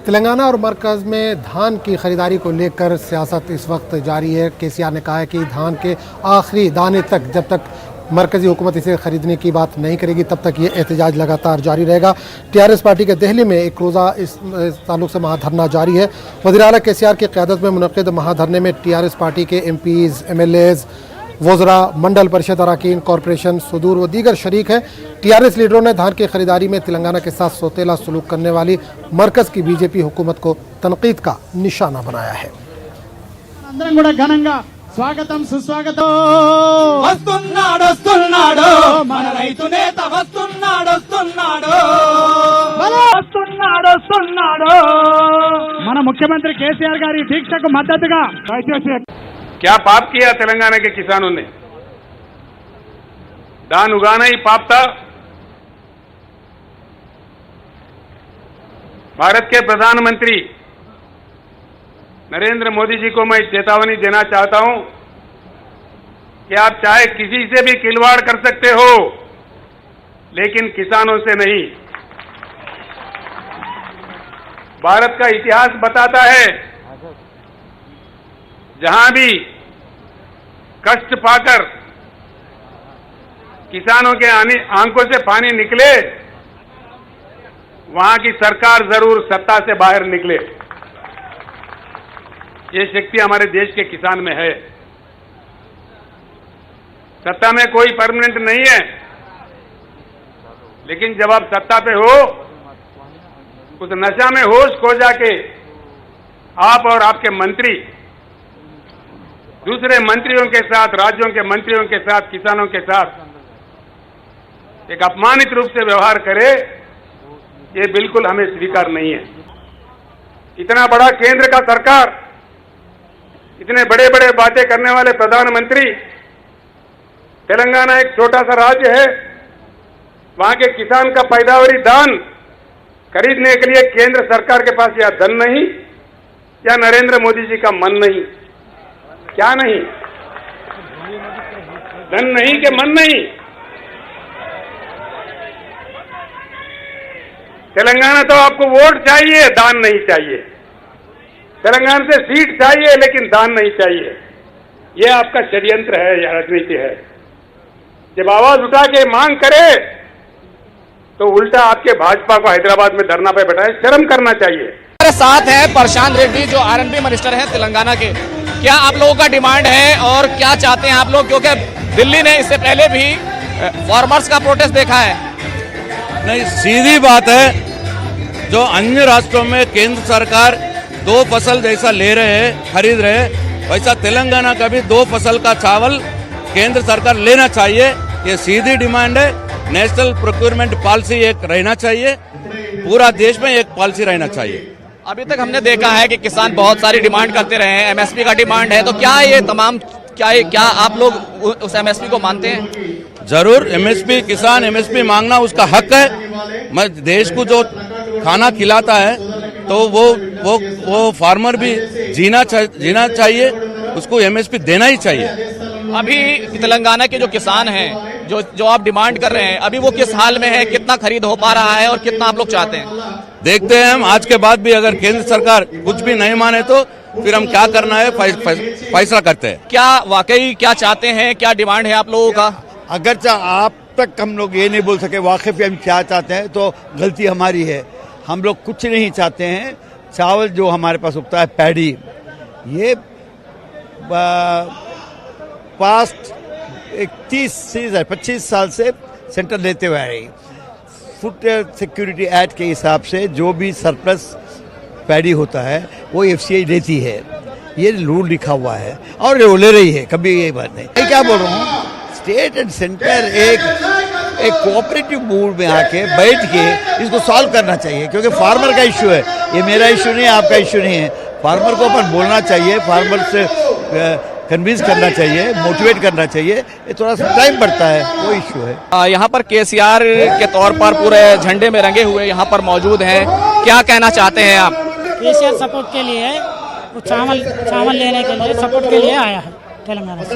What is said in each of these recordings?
तेलंगाना और मरकज़ में धान की खरीदारी को लेकर सियासत इस वक्त जारी है। केसीआर ने कहा है कि धान के आखिरी दाने तक जब तक मरकज़ी हुकूमत इसे खरीदने की बात नहीं करेगी तब तक ये एहतजाज लगातार जारी रहेगा। टीआरएस पार्टी के दिल्ली में एक रोज़ा इस ताल्लुक से महाधरना जारी है। वज़ीर आला केसीआर की क़यादत में मुनक़िद महाधरने में टीआरएस पार्टी के एमपीज़, एमएलएज़, वज़रा, मंडल परिषद अरकान, कॉरपोरेशन, सुदूर व दीगर शरीक हैं। टीआरएस लीडरों ने धान की खरीदारी में तेलंगाना के साथ सौतेला सलूक करने वाली मरकज़ की बीजेपी हुकूमत को तनकीद का निशाना बनाया है। స్వాగతం సుస్వాగతం వస్తున్నాడు వస్తున్నాడు మన రైతు నేత వస్తున్నాడు వస్తున్నాడు వస్తున్నాడు వస్తున్నాడు మన ముఖ్యమంత్రి కేసీఆర్ గారి దీక్షకు మద్దతుగా क्या पाप किया तेलंगाना के किसानों ने? धान उगाना ही पाप था। भारत के प्रधानमंत्री नरेंद्र मोदी जी को मैं चेतावनी देना चाहता हूं कि आप चाहे किसी से भी खिलवाड़ कर सकते हो, लेकिन किसानों से नहीं। भारत का इतिहास बताता है जहां भी कष्ट पाकर किसानों के आंखों से पानी निकले, वहां की सरकार जरूर सत्ता से बाहर निकले। ये शक्ति हमारे देश के किसान में है। सत्ता में कोई परमानेंट नहीं है, लेकिन जब आप सत्ता पे हो, उस नशा में होश खो जाके आप और आपके मंत्री दूसरे मंत्रियों के साथ, राज्यों के मंत्रियों के साथ, किसानों के साथ एक अपमानित रूप से व्यवहार करे, ये बिल्कुल हमें स्वीकार नहीं है। इतना बड़ा केंद्र का सरकार, इतने बड़े बड़े बातें करने वाले प्रधानमंत्री, तेलंगाना एक छोटा सा राज्य है, वहां के किसान का पैदावारी धान खरीदने के लिए केंद्र सरकार के पास या धन नहीं या नरेंद्र मोदी जी का मन नहीं। क्या नहीं? धन नहीं कि मन नहीं? तेलंगाना तो आपको वोट चाहिए, दान नहीं चाहिए। तेलंगाना से सीट चाहिए लेकिन दान नहीं चाहिए। ये आपका षड्यंत्र है या राजनीति है। जब आवाज उठा के मांग करे तो उल्टा आपके भाजपा को हैदराबाद में धरना पे बैठाए, शर्म करना चाहिए। हमारे साथ है प्रशांत रेड्डी जो आरएनबी मिनिस्टर हैं तेलंगाना के। क्या आप लोगों का डिमांड है और क्या चाहते हैं आप लोग, क्योंकि दिल्ली ने इससे पहले भी फार्मर्स का प्रोटेस्ट देखा है? नहीं, सीधी बात है, जो अन्य राष्ट्रों में केंद्र सरकार दो फसल जैसा ले रहे हैं, खरीद रहे हैं, वैसा तेलंगाना का भी दो फसल का चावल केंद्र सरकार लेना चाहिए। ये सीधी डिमांड है। नेशनल प्रोक्योरमेंट पॉलिसी एक रहना चाहिए, पूरा देश में एक पॉलिसी रहना चाहिए। अभी तक हमने देखा है कि किसान बहुत सारी डिमांड करते रहे हैं। एमएसपी का डिमांड है, तो क्या ये तमाम क्या आप लोग उस एमएसपी को मानते हैं? जरूर, एमएसपी, किसान एमएसपी मांगना उसका हक है। मैं देश को जो खाना खिलाता है तो वो फार्मर भी जीना चाहिए, उसको एमएसपी देना ही चाहिए। अभी तेलंगाना के जो किसान हैं, जो आप डिमांड कर रहे हैं, अभी वो किस हाल में है? कितना खरीद हो पा रहा है और कितना आप लोग चाहते हैं? देखते हैं हम। आज के बाद भी अगर केंद्र सरकार कुछ भी नहीं माने तो फिर हम क्या करना है फैसला करते हैं। क्या वाकई क्या चाहते हैं, क्या डिमांड है आप लोगों का? अगर आप तक हम लोग ये नहीं बोल सके वाकई हम क्या चाहते हैं तो गलती हमारी है। हम लोग कुछ नहीं चाहते हैं। चावल जो हमारे पास उगता है, पैडी, ये पास्ट 25 साल से सेंटर लेते हुए आ रही। फूड सिक्योरिटी एक्ट के हिसाब से जो भी सरप्लस पैडी होता है वो एफसीआई लेती है। ये रूल लिखा हुआ है और वो ले रही है, कभी ये बात नहीं। मैं क्या बोल रहा हूँ, स्टेट एंड सेंटर एक कोऑपरेटिव मूड में आके बैठ के इसको सॉल्व करना चाहिए, क्योंकि फार्मर का इश्यू है। ये मेरा इश्यू नहीं है, आपका इश्यू नहीं है। फार्मर को अपन बोलना चाहिए, फार्मर से कन्विंस करना चाहिए, मोटिवेट करना चाहिए। ये थोड़ा सा टाइम बढ़ता है, वो इश्यू है। यहाँ पर केसीआर के तौर पर पूरे झंडे में रंगे हुए यहाँ पर मौजूद हैं। क्या कहना चाहते हैं आप? केसीआर सपोर्ट के लिए, चावल लेने के लिए, सपोर्ट के लिए आया है तेलंगाना से।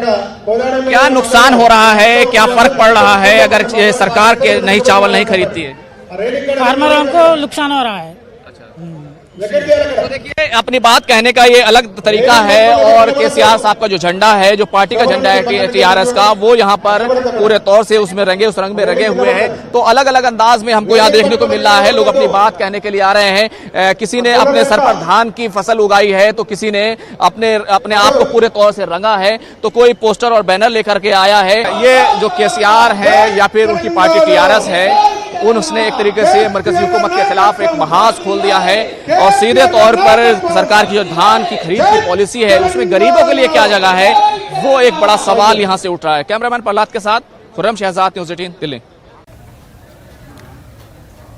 क्या नुकसान हो रहा है, क्या फर्क पड़ रहा है अगर ये सरकार के नहीं चावल नहीं खरीदती है? फार्मरों को नुकसान हो रहा है। तो देखिए, अपनी बात कहने का ये अलग तरीका है और केसीआर साहब का जो झंडा है, जो पार्टी का झंडा है टीआरएस का, वो यहाँ पर पूरे तौर से उसमें उस रंग में रंगे हुए हैं। तो अलग अलग अंदाज में हमको यहाँ देखने को मिल रहा है, लोग अपनी बात कहने के लिए आ रहे हैं। किसी ने अपने सर पर धान की फसल उगाई है, तो किसी ने अपने आप को पूरे तौर से रंगा है, तो कोई पोस्टर और बैनर लेकर के आया है। ये जो केसीआर है या फिर उनकी पार्टी टीआरएस है, उसने एक तरीके से मरकजी हुकूमत के खिलाफ एक महाज खोल दिया है और सीधे तौर पर सरकार की जो धान की खरीद की पॉलिसी है, उसमें गरीबों के लिए क्या जगह है, वो एक बड़ा सवाल यहां से उठ रहा है। कैमरामैन प्रहलाद के साथ खुर्रम शहजाद, न्यूज़ 18 दिल्ली।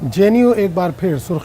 जेएनयू एक बार फिर सुर्ख